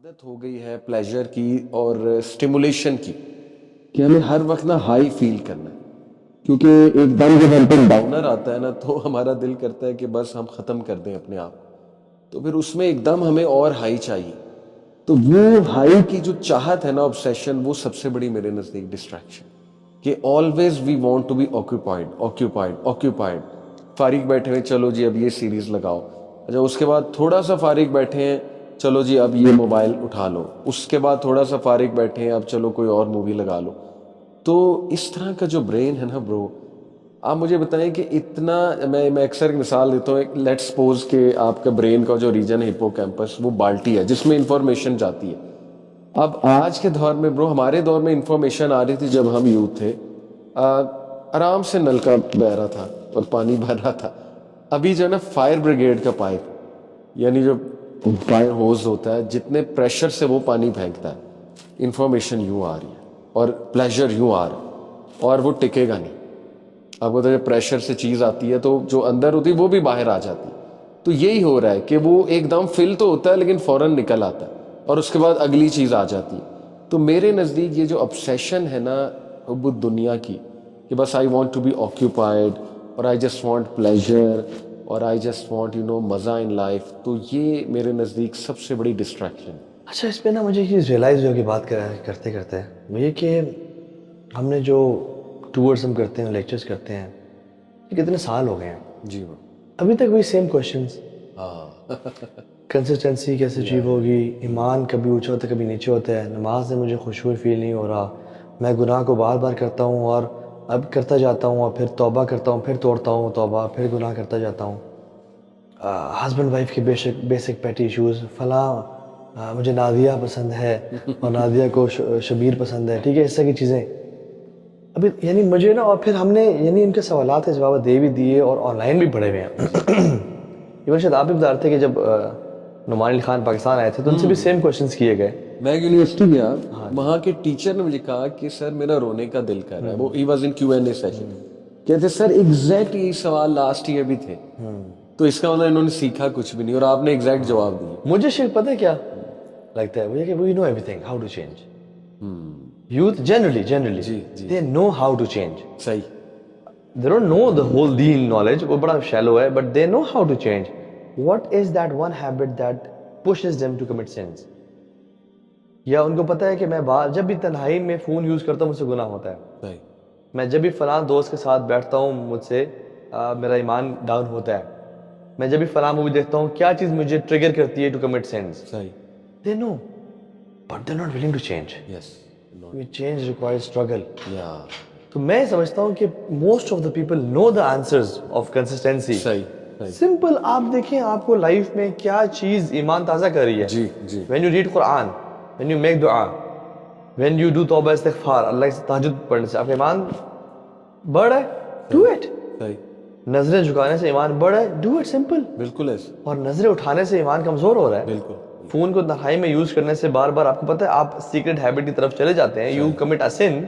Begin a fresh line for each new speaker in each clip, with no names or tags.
عادت ہو گئی ہے پلیجر کی اور اسٹیمولیشن کی کہ ہمیں ہر وقت نا ہائی فیل کرنا ہے، کیونکہ ایک دم جب ہم پہ ڈاؤنر آتا ہے نا تو ہمارا دل کرتا ہے کہ بس ہم ختم کر دیں اپنے آپ، تو پھر اس میں ایک دم ہمیں اور ہائی چاہیے. تو وہ ہائی کی جو چاہت ہے نا، obsession، وہ سب سے بڑی میرے نزدیک ڈسٹریکشن، کہ always we want to be occupied. فارغ بیٹھے ہوئے چلو جی اب یہ سیریز لگاؤ، اچھا اس کے بعد تھوڑا سا فارغ بیٹھے ہیں چلو جی اب یہ موبائل اٹھا لو، اس کے بعد تھوڑا سا فارغ بیٹھے ہیں اب چلو کوئی اور مووی لگا لو. تو اس طرح کا جو برین ہے نا برو، آپ مجھے بتائیں کہ اتنا، میں اکثر ایک مثال دیتا ہوں، لیٹ سپوز کہ آپ کا برین کا جو ریجن ہے ہپو کیمپس، وہ بالٹی ہے جس میں انفارمیشن جاتی ہے. اب آج کے دور میں برو، ہمارے دور میں انفارمیشن آ رہی تھی جب ہم یوتھ تھے، آرام سے نل کا بہ رہا تھا اور پانی بھر رہا تھا. ابھی جو ہے نا فائر بریگیڈ کا پائپ، یعنی جو فائر ہوز ہوتا ہے، جتنے پریشر سے وہ پانی پھینکتا ہے، انفارمیشن یوں آ رہی ہے اور پلیجر یوں آ رہا ہے، اور وہ ٹکے گا نہیں. آپ کو جب پریشر سے چیز آتی ہے تو جو اندر ہوتی ہے وہ بھی باہر آ جاتی ہے. تو یہی ہو رہا ہے کہ وہ ایک دم فل تو ہوتا ہے لیکن فوراً نکل آتا ہے اور اس کے بعد اگلی چیز آ جاتی ہے. تو میرے نزدیک یہ جو obsession ہے نا حب الدنیا کی، کہ بس I want to be occupied اور آئی جسٹ وانٹ پلیجر اور آئی جسٹ وانٹ مزہ ان لائف، تو یہ میرے نزدیک سب سے بڑی ڈسٹریکشن.
اچھا، اس پہ نا مجھے ایک چیز ریئلائز ہوگی بات کرتے کرتے، وہ یہ کہ ہم نے جو ٹورز ہم کرتے ہیں، لیکچرز کرتے ہیں، یہ کتنے سال ہو گئے ہیں،
جی وہ
ابھی تک وہی سیم کوشچنس.
ہاں
کنسسٹنسی کیسے اچیو ہوگی، ایمان کبھی اونچا ہوتا ہے کبھی نیچے ہوتا ہے، نماز میں مجھے خشوع فیل نہیں ہو رہا، میں گناہ کو بار بار کرتا ہوں اور اب کرتا جاتا ہوں اور پھر توبہ کرتا ہوں، پھر توڑتا ہوں توبہ، پھر گناہ کرتا جاتا ہوں. ہسبینڈ وائف کے بیسک پیٹی ایشوز، فلاں مجھے نادیہ پسند ہے اور نادیہ کو شبیر پسند ہے، ٹھیک ہے، اس طرح کی چیزیں. ابھی یعنی مجھے نا، اور پھر ہم نے یعنی ان کے سوالات کے جواب دے بھی دیے اور آن لائن بھی پڑھے ہوئے ہیں. ایون شاید آپ بھی بتا رہے تھے کہ جب نعمان علی خان پاکستان آئے تھے تو ان سے بھی سیم کوشچنس کیے گئے.
میں یونیورسٹی گیا، وہاں کے ٹیچر نے مجھے کہا کہ سر میرا رونے کا دل کر رہا ہے. وہ he was in Q&A session, کہتے سر ایگزیکٹ یہی سوال لاسٹ ایئر بھی تھے، تو اس کا مطلب انہوں نے سیکھا کچھ بھی نہیں اور آپ نے ایگزیکٹ جواب دیے.
مجھے شاید پتہ ہے کیا لگتا ہے، وہ یہ کہ we know everything how to change. Youth generally they know how to change.
صحیح.
They don't know the whole deen knowledge, وہ بڑا shallow ہے, but they know how to change. What is that one habit that pushes them to commit sins? یا ان کو پتہ ہے کہ میں جب بھی تنہائی میں فون یوز کرتا ہوں مجھ سے گناہ ہوتا ہے.
صحیح.
میں جب بھی فلاں دوست کے ساتھ بیٹھتا ہوں مجھ سے میرا ایمان ڈاؤن ہوتا ہے. میں جب بھی فلاں مووی دیکھتا ہوں کیا چیز مجھے ٹریگر کرتی ہے ٹو کمٹ سینس.
صحیح.
They know, but they're not willing to change.
Yes.
Change requires struggle.
Yeah.
تو میں سمجھتا ہوں کہ most of the people know the answers of consistency.
صحیح.
سمپل آپ دیکھیں آپ کو لائف میں کیا چیز ایمان تازہ کر رہی ہے.
جی.
When you read Quran, when you make dua, when you do tauba istighfar, اللہ سے تہجد پڑھنے سے آپ کا ایمان بڑھ رہا ہے، ڈو اٹ.
صحیح.
نظریں جھکانے سے ایمان بڑھ رہا ہے، ڈو اٹ. سمپل.
بالکل ایسے.
اور نظریں اٹھانے سے ایمان کمزور ہو رہا ہے.
بالکل.
فون کو تنہائی میں یوز کرنے سے بار بار آپ کو پتہ ہے آپ سیکرٹ ہیبٹ کی طرف چلے جاتے ہیں. You commit a sin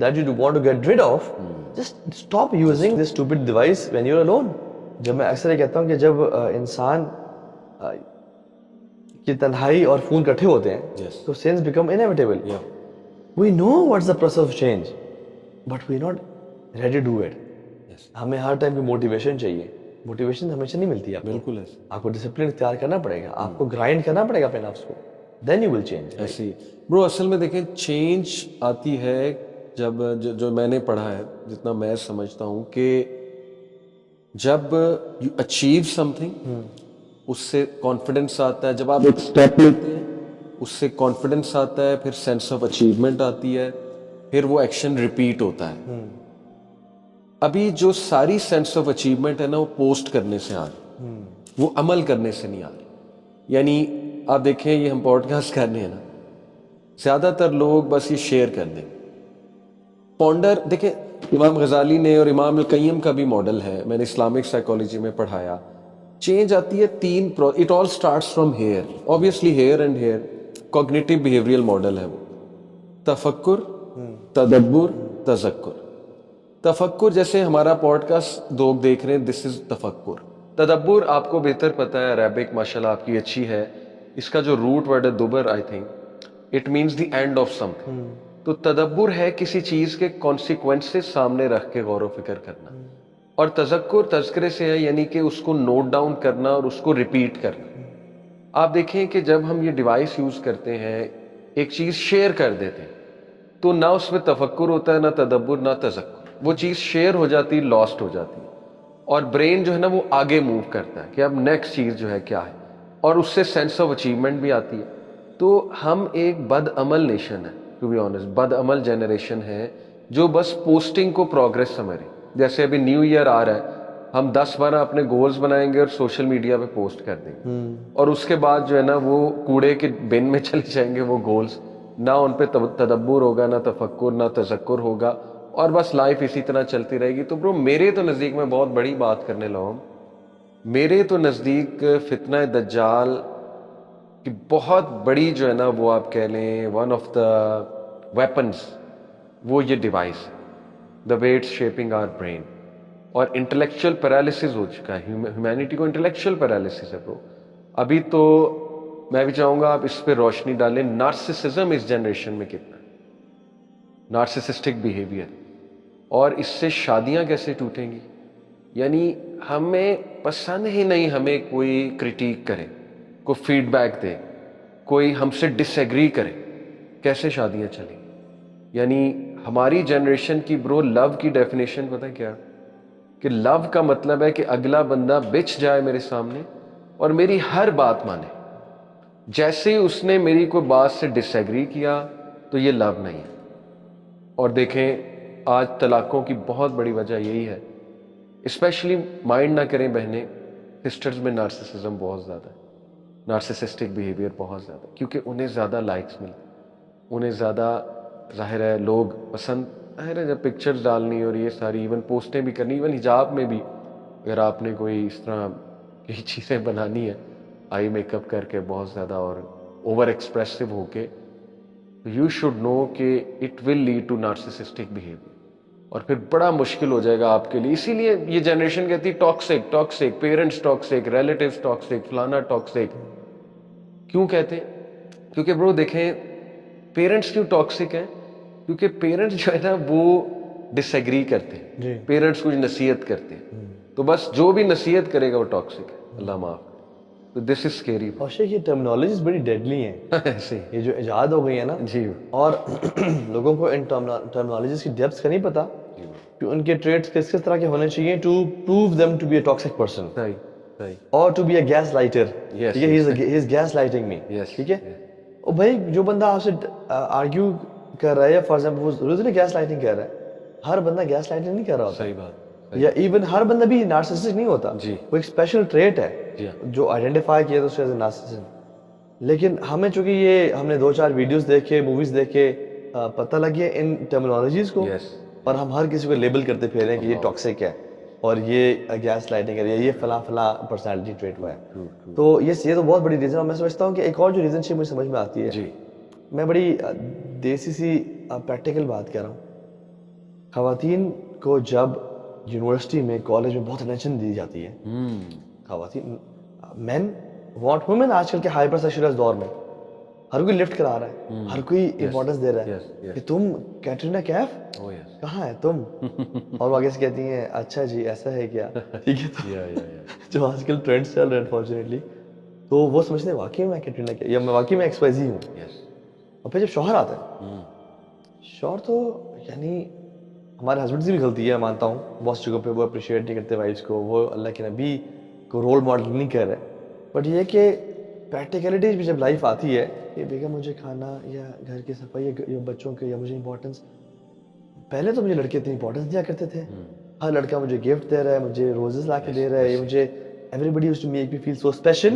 that you want to get rid of. Just stop using this stupid device when you are alone. جب میں اکثر یہ کہتا ہوں کہ جب انسان کی تنہائی اور فون اکٹھے ہوتے ہیں تو sins become inevitable. We know what's the process of change but we not ready to do it. ہمیں ہر ٹائم کی موٹیویشن چاہیے. موٹیویشن ہمیشہ نہیں ملتی.
بالکل.
آپ کو ڈسپلن اختیار کرنا پڑے گا، آپ کو گرائنڈ کرنا پڑے گا اپنے نفس کو، دین یو ول چینج.
ایسے ہی برو، اصل میں دیکھیں چینج آتی ہے جب جو میں نے پڑھا ہے، جتنا میں سمجھتا ہوں، کہ جب یو اچیو سم تھنگ اس سے کانفیڈنس آتا ہے. جب آپ ایک اسٹیپ لیتے ہیں اس سے کانفیڈنس آتا ہے، پھر سینس آف اچیومنٹ آتی ہے، پھر وہ ایکشن ریپیٹ ہوتا ہے. ابھی جو ساری سینس آف اچیومنٹ ہے نا وہ پوسٹ کرنے سے آ رہی، وہ عمل کرنے سے نہیں آ رہی. یعنی آپ دیکھیں یہ ہم پوڈ کاسٹ کر رہے ہیں نا، زیادہ تر لوگ بس یہ شیئر کر دیں. پونڈر دیکھیں، امام غزالی نے اور امام القیم کا بھی ماڈل ہے، میں نے اسلامک سائیکالوجی میں پڑھایا. چینج آتی ہے تین، it all starts from here, obviously here and here. Cognitive behavioural model ہے وہ. تفکر، تدبر، تذکر. تفکر جیسے ہمارا پوڈ کاسٹ لوگ دیکھ رہے ہیں، دس از تفکر. تدبر آپ کو بہتر پتہ ہے، عربک ماشاءاللہ آپ کی اچھی ہے، اس کا جو روٹ ورڈ ہے دبر I think it means the end of something. تو تدبر ہے کسی چیز کے کانسیکوینسز سامنے رکھ کے غور و فکر کرنا, اور تذکر تذکرے سے ہے یعنی کہ اس کو نوٹ ڈاؤن کرنا اور اس کو ریپیٹ کرنا. آپ دیکھیں کہ جب ہم یہ ڈیوائس یوز کرتے ہیں, ایک چیز شیئر کر دیتے ہیں, تو نہ اس میں تفکر ہوتا ہے, نہ تدبر, نہ تذکر. وہ چیز شیئر ہو جاتی, لاسٹ ہو جاتی, اور برین جو ہے نا وہ آگے موو کرتا ہے کہ اب نیکسٹ چیز جو ہے کیا ہے, اور اس سے سینس آف اچیومنٹ بھی آتی ہے. تو ہم ایک بد عمل نیشن ہے, ٹو بی آنیسٹ, بد عمل جنریشن ہے جو بس پوسٹنگ کو پروگرس سمجھ رہے. جیسے ابھی نیو ایئر آ رہا ہے, ہم 10-12 اپنے گولز بنائیں گے اور سوشل میڈیا پہ پوسٹ کر دیں گے, اور اس کے بعد جو ہے نا وہ کوڑے کے بن میں چلے جائیں گے وہ گولز. نہ ان پہ تدبر ہوگا, نہ تفکر, نہ تذکر ہوگا, اور بس لائف اسی طرح چلتی رہے گی. تو برو میرے تو نزدیک میں بہت بڑی بات کرنے لگا ہوں, میرے تو نزدیک فتنہ دجال کی بہت بڑی جو ہے نا وہ آپ کہہ لیں ون آف دا ویپنز, وہ یہ ڈیوائس, دا ویٹس شیپنگ آور برین. اور انٹلیکچوئل پیرالسس ہو چکا ہے ہیومینٹی کو, انٹلیکچوئل پیرالسس ہے برو. ابھی تو میں بھی چاہوں گا آپ اس پہ روشنی ڈالیں, نارسسزم اس جنریشن میں کتنا ہے, نارسسسٹک بیہیویئر, اور اس سے شادیاں کیسے ٹوٹیں گی. یعنی ہمیں پسند ہی نہیں ہمیں کوئی کرٹیک کرے, کوئی فیڈ بیک دے, کوئی ہم سے ڈس ایگری کرے, کیسے شادیاں چلیں. یعنی ہماری جنریشن کی برو لو کی ڈیفینیشن پتہ کیا, کہ لو کا مطلب ہے کہ اگلا بندہ بچ جائے میرے سامنے اور میری ہر بات مانے. جیسے ہی اس نے میری کوئی بات سے ڈس ایگری کیا تو یہ لو نہیں ہے. اور دیکھیں آج طلاقوں کی بہت بڑی وجہ یہی ہے, اسپیشلی مائنڈ نہ کریں بہنیں, سسٹرز میں نارسسزم بہت زیادہ ہے, نارسسسٹک بیہیویئر بہت زیادہ, کیونکہ انہیں زیادہ لائکس ملتے, انہیں زیادہ ظاہر ہے لوگ پسند, ظاہر ہے جب پکچرز ڈالنی اور یہ ساری ایون پوسٹیں بھی کرنی, ایون حجاب میں بھی اگر آپ نے کوئی اس طرح کی چیزیں بنانی ہے آئی میک اپ کر کے بہت زیادہ اور اوور ایکسپریسو ہو کے, یو شوڈ نو کہ it will lead to narcissistic behaviour, اور پھر بڑا مشکل ہو جائے گا آپ کے لیے. اسی لیے یہ جنریشن کہتی ہے toxic toxic, parents toxic, relatives toxic, فلانا ٹاکسک. کیوں کہتے ہیں؟ کیونکہ برو دیکھیں پیرنٹس کیوں ٹاکسک ہیں, کیونکہ پیرنٹس جو ہے نا وہ ڈس ایگری کرتے ہیں, پیرنٹس کچھ نصیحت کرتے ہیں, تو بس جو بھی نصیحت کرے گا وہ ٹاکسک ہے, اللہ معاف. تو دس از اسکیری.
اور شیخ یہ ٹرمنالوجیز بڑی ڈیڈلی ہیں
ایسے
یہ جو ایجاد ہو گئی ہے نا
جی,
اور لوگوں کو ان ٹرمنالوجیز کی ڈیپتھ کا نہیں پتا کہ ان کے ٹریٹس کس کس طرح کے ہونے چاہیے to prove them to be a toxic person اور to be a gaslighter. ٹھیک ہے, ہی از گیس لائٹنگ می. ٹھیک ہے, اور بھائی جو بندہ آپ سے آرگیو کر رہا ہے یا فار ایگزامپل وہ ضرور گیس لائٹنگ کر رہا ہے, ہر بندہ گیس لائٹنگ نہیں کر رہا ہوتا.
صحیح بات.
یا ایون ہر بندہ بھی نارسسسٹک نہیں ہوتا, وہ ایک اسپیشل ٹریٹ ہے جو آئیڈینٹیفائی کیا تو اس ایز اے نارسسزم. لیکن ہمیں چونکہ یہ ہم نے 2-4 ویڈیوز دیکھے, موویز دیکھے, پتہ لگ گیا ان ٹرمنالوجیز کو, اور ہم ہر کسی کو لیبل کرتے پھر رہے ہیں کہ یہ ٹاکسک ہے اور یہ گیس لائٹنگ ہے, یہ فلاں فلاں پرسنالٹی ٹریٹ ہوا ہے. تو یہ تو بہت بڑی ریزن ہے. میں سمجھتا ہوں کہ ایک اور جو ریزن شپ مجھے سمجھ میں آتی ہے, میں بڑی دیسی سی پریکٹیکل بات کر رہا ہوں. خواتین کو جب یونیورسٹی میں کالج میں بہت اٹینشن دی جاتی ہے, خواتین مین وانٹ وومن, آج کل کے ہائپر سیکشوائز دور میں ہر کوئی لفٹ کرا رہا ہے, ہر کوئی امپورٹنس دے رہا ہے کہ تم کیٹرینا کیف کہاں ہے تم, اور وہ آگے سے کہتی ہیں اچھا جی ایسا ہے کیا. ٹھیک ہے, جو آج کل ٹرینڈس چل رہے ہیں انفارچونیٹلی, تو وہ سمجھتے ہیں واقعی میں کیٹرینا کیف یا میں واقعی میں ایکس وائی زی ہوں. اور پھر جب شوہر آتا ہے, شوہر تو یعنی ہمارے ہسبینڈ کی بھی غلطی ہے, مانتا ہوں بہت جگہوں پہ وہ اپریشیٹ نہیں کرتے وائفس کو, وہ اللہ کے نبی کو رول ماڈل نہیں کر رہے. بٹ یہ کہ پریکٹیکلٹیز بھی جب لائف آتی ہے کہ بیگم مجھے کھانا یا گھر کی صفائی یا بچوں کے یا مجھے امپورٹنس, پہلے تو مجھے لڑکے اتنی امپورٹنس دیا کرتے تھے, ہر لڑکا مجھے گفٹ دے رہا ہے, مجھے روزز لا کے دے رہا ہے, مجھے everybody used to make me feel so special.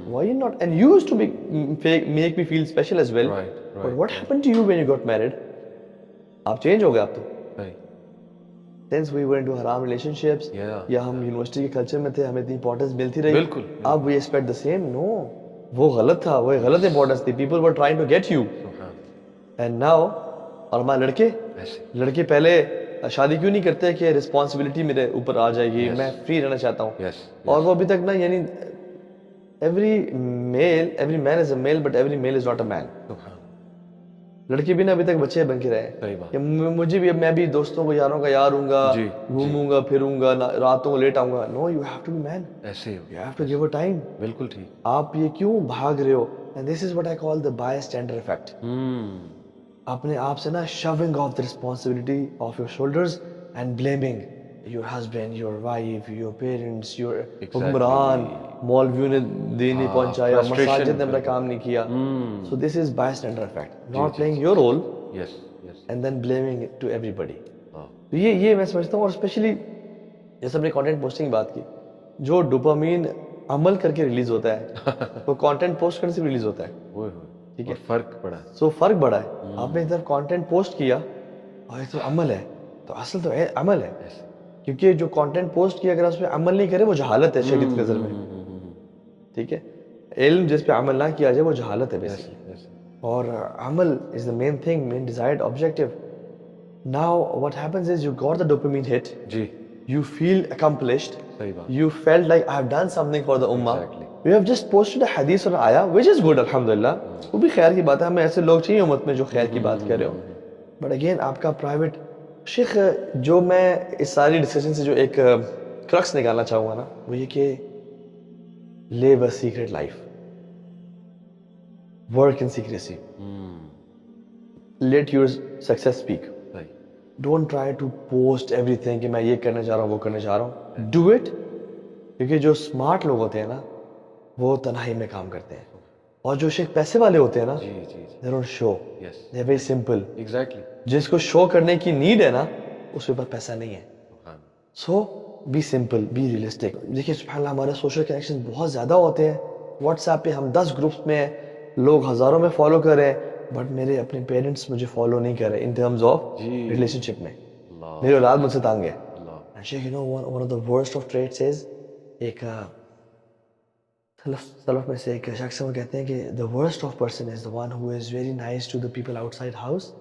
Why you not, and you used to make me feel special as well. But what happened to you when you got married? آپ change ہو گئے آپ تو. Since we were into haram relationships, یا ہم university کے culture میں تھے, ہمیں اتنی امپورٹنس ملتی رہی. اب we expect the same. No, وہ غلط تھا, وہ غلط امپورٹنس تھی. People were trying to get you. And now, اور ہمارے لڑکے پہلے شادی کیوں نہیں کرتے کہ رسپانسبلٹی میرے اوپر آ جائے گی, میں فری رہنا چاہتا ہوں. اور وہ ابھی تک نا یعنی every man is a male, but every male is not a man. لڑکی بھی نا ابھی تک بچے بن کے رہے کہ مجھے بھی اب میں بھی دوستوں کو یاروں کا یار ہوں گا, گھوموں گا پھروں گا, راتوں کو لیٹ آؤں گا. No, you have to be man,
ایسے
you have to give a time.
بالکل ٹھیک.
آپ یہ کیوں بھاگ رہے ہو؟ And this is what I call the bystander effect. اپنے آپ سے نا shoving off the responsibility of your shoulders and blaming your husband, your wife, your parents, your حکمران, مولویوں نے دین نہیں پہنچایا, مساجد نے اپنا کام نہیں کیا. So this is bystander effect, not playing your role and then blaming it to everybody. تو یہ میں سمجھتا ہوں. اور اسپیشلی جیسے ہم نے کانٹینٹ پوسٹنگ کی بات کی, جو ڈوپامین عمل کر کے ریلیز ہوتا ہے وہ کانٹینٹ پوسٹ کرنے سے بھی ریلیز ہوتا ہے. ٹھیک ہے,
فرق پڑا.
سو فرق بڑا ہے. آپ نے ایک طرف کانٹینٹ پوسٹ کیا اور ایک طرف عمل ہے, تو اصل تو عمل ہے, کیونکہ جو کانٹینٹ پوسٹ کیا اگر اس پہ عمل نہیں کرے وہ جہالت ہے شریعت کی نظر میں. ٹھیک ہے, علم جس پہ عمل نہ کیا جائے وہ جہالت ہے بیسیکلی. اور عمل is the main thing, main desired objective. Now what happens is you got the dopamine hit, you feel accomplished, you felt like I have done something for the ummah. You have just posted a hadith or ayah, which is good, alhamdulillah. وہ بھی خیر کی بات ہے, ہمیں ایسے لوگ چاہیے امت میں جو خیر کی بات کر رہے ہو. بٹ اگین آپ کا پرائیویٹ شیخ, جو میں اس ساری ڈسکشن سے جو ایک کرکس نکالنا چاہوں گا نا, وہ یہ کہ live a secret life, work in secrecy, let your success speak. Don't try to post everything کہ میں یہ کرنے جا رہا ہوں وہ کرنے جا رہا ہوں. Do it, کیونکہ جو اسمارٹ لوگ ہوتے ہیں نا وہ تنہائی میں کام کرتے ہیں, اور جو شیخ پیسے والے ہوتے ہیں نا they don't show, they're very simple.
Exactly.
جس کو شو کرنے کی نیڈ ہے نا اس کے پاس پیسہ نہیں ہے. So be simple, be realistic. دیکھیے سبحان اللہ, ہمارے سوشل کنیکشن بہت زیادہ ہوتے ہیں. واٹس ایپ پہ ہم 10 گروپس میں ہیں, لوگ ہزاروں میں فالو کر رہے ہیں, بٹ میرے اپنے پیرنٹس مجھے فالو نہیں کر رہے in terms of relationship میں. میری اولاد مجھ سے تانگ ہے. Sheikh, you know one of the worst of traits is, ایک سلف میں سے ایک شخص وہ کہتے ہیں کہ the worst of person is the one who is very nice to the people outside house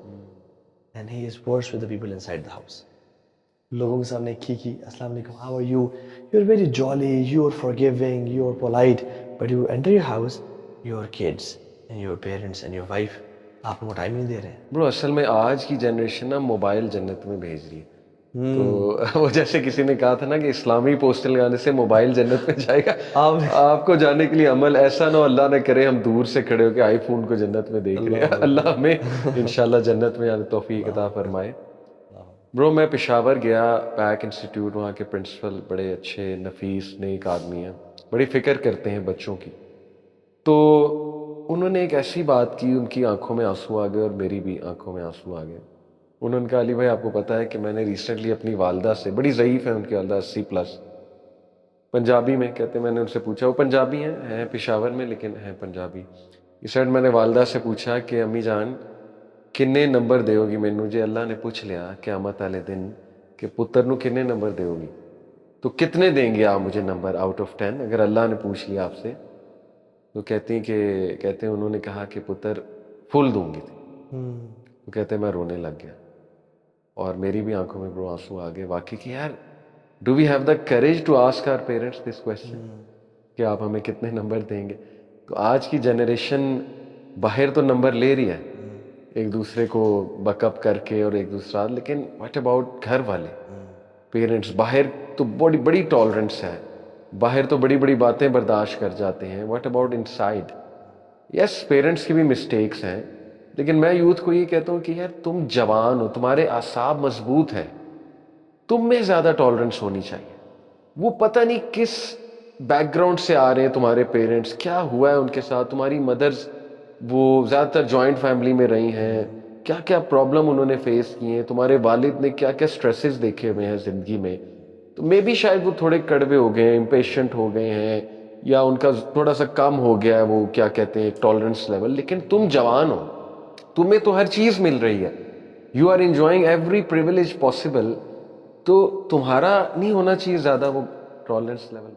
and he is worse with the people inside the house. لوگوں کے سامنے کھی السلام علیکم, how are you, you are very jolly, you are forgiving, you are polite, but you enter your house, your kids and your parents and your wife آپ کو time نہیں دے رہے ہیں.
برو اصل میں آج کی جنریشن نا موبائل جنت میں بھیج رہی ہے. تو وہ جیسے کسی نے کہا تھا نا کہ اسلامی پوسٹل گانے سے موبائل جنت میں جائے گا, آپ کو جانے کے لیے عمل ایسا نہ ہو, اللہ نہ کرے ہم دور سے کھڑے ہو کے آئی فون کو جنت میں دیکھ رہے ہیں. اللہ ہمیں انشاءاللہ جنت میں آنے توفیق عطا فرمائے. برو میں پشاور گیا, پیک انسٹیٹیوٹ, وہاں کے پرنسپل بڑے اچھے نفیس نیک آدمی ہیں, بڑی فکر کرتے ہیں بچوں کی. تو انہوں نے ایک ایسی بات کی, ان کی آنکھوں میں آنسو آ گئے اور میری بھی آنکھوں میں آنسو آ گئے. انہوں نے کہا علی بھائی آپ کو پتہ ہے کہ میں نے ریسنٹلی اپنی والدہ سے, بڑی ضعیف ہے ان کی والدہ 80+, پنجابی میں کہتے ہیں, میں نے ان سے پوچھا, وہ پنجابی ہیں پشاور میں لیکن ہیں پنجابی. اس سائڈ میں نے والدہ سے پوچھا کہ امی جان کنے نمبر دیو گی مینوں, جے اللہ نے پوچھ لیا قیامت والے دن کہ پتر نو کنے نمبر دیو گی, تو کتنے دیں گے آپ مجھے نمبر آؤٹ آف 10 اگر اللہ نے پوچھ لیا آپ سے؟ تو کہتے ہیں انہوں نے کہا کہ پتر فل دوں گی تھی. تو کہتے ہیں میں رونے لگ گیا, اور میری بھی آنکھوں میں برو آنسو آ گئے واقعی کہ یار do we have the courage to ask our parents this question کہ آپ ہمیں کتنے نمبر دیں گے. تو آج کی جنریشن باہر تو نمبر لے رہی ہے ایک دوسرے کو بک اپ کر کے اور ایک دوسرا, لیکن واٹ اباؤٹ گھر والے پیرنٹس؟ باہر تو بڑی ٹالرنس ہے, باہر تو بڑی بڑی باتیں برداشت کر جاتے ہیں, what about in side? Yes parents کی بھی مسٹیکس ہیں, لیکن میں یوتھ کو یہ کہتا ہوں کہ یار تم جوان ہو, تمہارے اعصاب مضبوط ہیں, تم میں زیادہ ٹالرنس ہونی چاہیے. وہ پتہ نہیں کس بیک گراؤنڈ سے آ رہے ہیں تمہارے پیرنٹس, کیا ہوا ہے ان کے ساتھ, تمہاری مدرز وہ زیادہ تر جوائنٹ فیملی میں رہی ہیں, کیا کیا پرابلم انہوں نے فیس کیے ہیں, تمہارے والد نے کیا کیا سٹریسز دیکھے ہوئے ہیں زندگی میں. تو مے بی شاید وہ تھوڑے کڑوے ہو گئے ہیں, امپیشنٹ ہو گئے ہیں, یا ان کا تھوڑا سا کم ہو گیا ہے وہ کیا کہتے ہیں ٹالرنس لیول. لیکن تم جوان ہو, تمہیں تو ہر چیز مل رہی ہے, you are enjoying every privilege possible, تو تمہارا نہیں ہونا چاہیے زیادہ وہ ٹالرنس لیول.